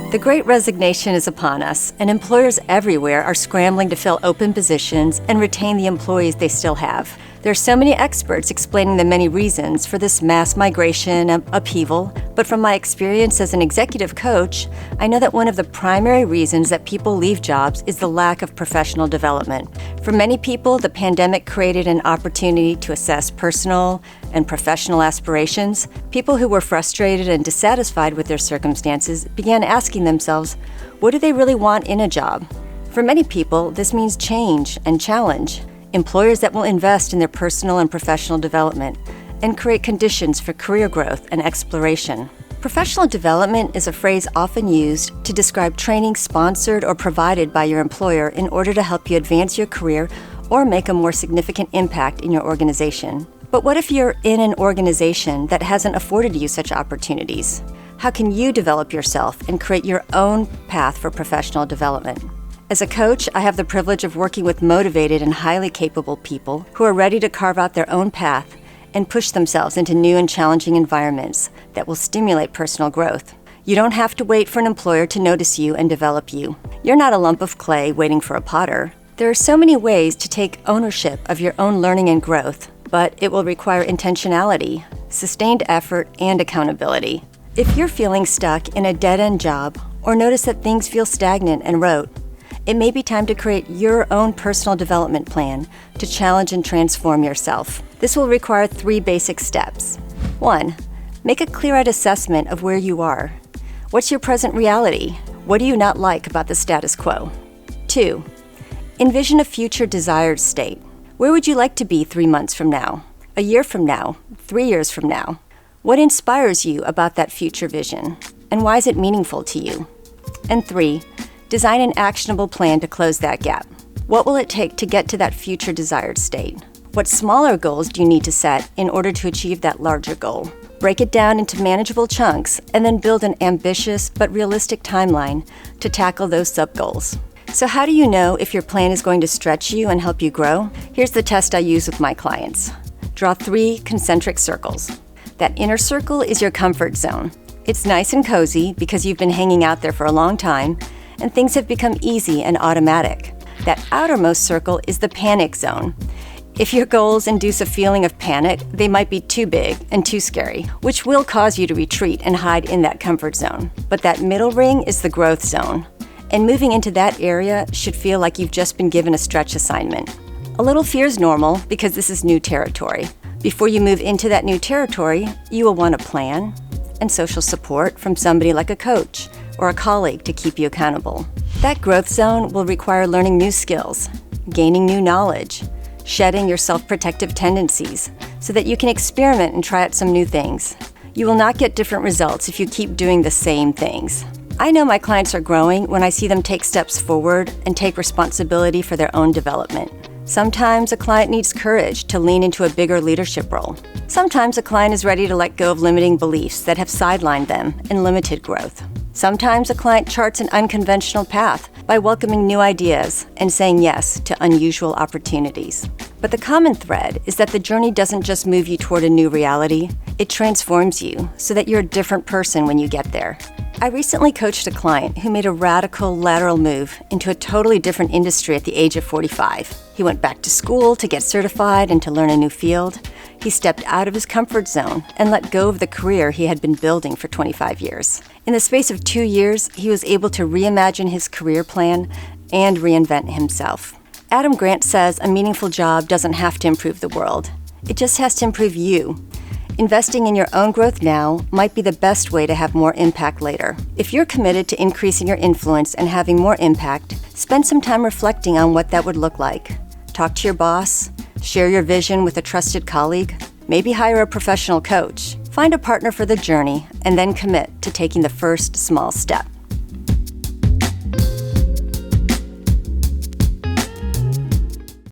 The Great Resignation is upon us, and employers everywhere are scrambling to fill open positions and retain the employees they still have. There are so many experts explaining the many reasons for this mass migration upheaval, but from my experience as an executive coach, I know that one of the primary reasons that people leave jobs is the lack of professional development. For many people, the pandemic created an opportunity to assess personal and professional aspirations. People who were frustrated and dissatisfied with their circumstances began asking themselves, what do they really want in a job? For many people, this means change and challenge. Employers that will invest in their personal and professional development and create conditions for career growth and exploration. Professional development is a phrase often used to describe training sponsored or provided by your employer in order to help you advance your career or make a more significant impact in your organization. But what if you're in an organization that hasn't afforded you such opportunities? How can you develop yourself and create your own path for professional development? As a coach, I have the privilege of working with motivated and highly capable people who are ready to carve out their own path and push themselves into new and challenging environments that will stimulate personal growth. You don't have to wait for an employer to notice you and develop you. You're not a lump of clay waiting for a potter. There are so many ways to take ownership of your own learning and growth, but it will require intentionality, sustained effort, and accountability. If you're feeling stuck in a dead-end job or notice that things feel stagnant and rote, it may be time to create your own personal development plan to challenge and transform yourself. This will require 3 basic steps. 1. Make a clear-eyed assessment of where you are. What's your present reality? What do you not like about the status quo? 2. Envision a future desired state. Where would you like to be 3 months from now, a year from now, 3 years from now? What inspires you about that future vision? And why is it meaningful to you? And 3. Design an actionable plan to close that gap. What will it take to get to that future desired state? What smaller goals do you need to set in order to achieve that larger goal? Break it down into manageable chunks and then build an ambitious but realistic timeline to tackle those sub-goals. So how do you know if your plan is going to stretch you and help you grow? Here's the test I use with my clients. Draw 3 concentric circles. That inner circle is your comfort zone. It's nice and cozy because you've been hanging out there for a long time and things have become easy and automatic. That outermost circle is the panic zone. If your goals induce a feeling of panic, they might be too big and too scary, which will cause you to retreat and hide in that comfort zone. But that middle ring is the growth zone, and moving into that area should feel like you've just been given a stretch assignment. A little fear is normal because this is new territory. Before you move into that new territory, you will want a plan and social support from somebody like a coach or a colleague to keep you accountable. That growth zone will require learning new skills, gaining new knowledge, shedding your self-protective tendencies so that you can experiment and try out some new things. You will not get different results if you keep doing the same things. I know my clients are growing when I see them take steps forward and take responsibility for their own development. Sometimes a client needs courage to lean into a bigger leadership role. Sometimes a client is ready to let go of limiting beliefs that have sidelined them and limited growth. Sometimes a client charts an unconventional path by welcoming new ideas and saying yes to unusual opportunities. But the common thread is that the journey doesn't just move you toward a new reality, it transforms you so that you're a different person when you get there. I recently coached a client who made a radical lateral move into a totally different industry at the age of 45. He went back to school to get certified and to learn a new field. He stepped out of his comfort zone and let go of the career he had been building for 25 years. In the space of 2 years, he was able to reimagine his career plan and reinvent himself. Adam Grant says a meaningful job doesn't have to improve the world. It just has to improve you. Investing in your own growth now might be the best way to have more impact later. If you're committed to increasing your influence and having more impact, spend some time reflecting on what that would look like. Talk to your boss, share your vision with a trusted colleague, maybe hire a professional coach. Find a partner for the journey and then commit to taking the first small step.